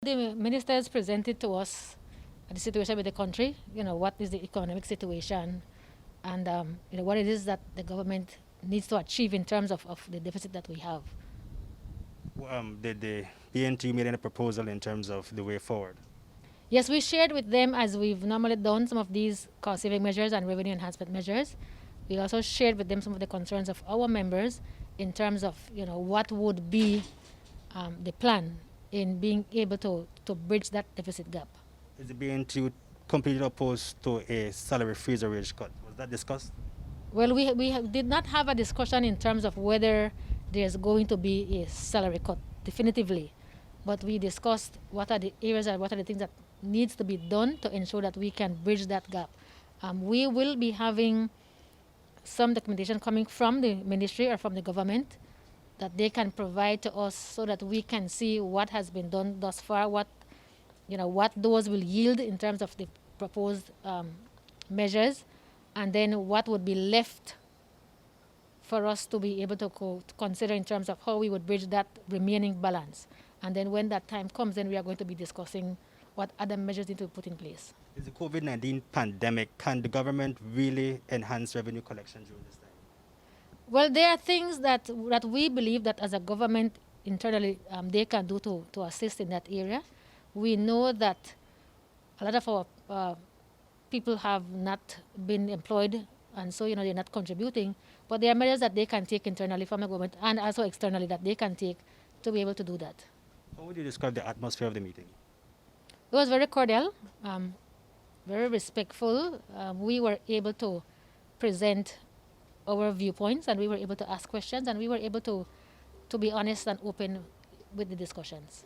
The ministers presented to us the situation with the country, what is the economic situation, and what it is that the government needs to achieve in terms of the deficit that we have. Did the B.N.T.U made any proposal in terms of the way forward? Yes, we shared with them, as we've normally done, some of these cost-saving measures and revenue enhancement measures. We also shared with them some of the concerns of our members in terms of, what would be the plan in being able to bridge that deficit gap. Is the B.N.T.U completely opposed to a salary freeze or wage cut? Was that discussed? Well, we did not have a discussion in terms of whether there's going to be a salary cut definitively, but we discussed what are the areas and what are the things that needs to be done to ensure that we can bridge that gap. We will be having some documentation coming from the ministry or from the government that they can provide to us so that we can see what has been done thus far, what those will yield in terms of the proposed measures, and then what would be left for us to be able to consider in terms of how we would bridge that remaining balance. And then when that time comes, then we are going to be discussing what other measures need to be put in place. Is the COVID-19 pandemic, can the government really enhance revenue collection during this time? Well, there are things that we believe that as a government internally they can do to assist in that area. We know that a lot of our people have not been employed, and so they're not contributing. But there are measures that they can take internally from the government and also externally that they can take to be able to do that. How would you describe the atmosphere of the meeting? It was very cordial, very respectful. We were able to present our viewpoints, and we were able to ask questions, and we were able to be honest and open with the discussions.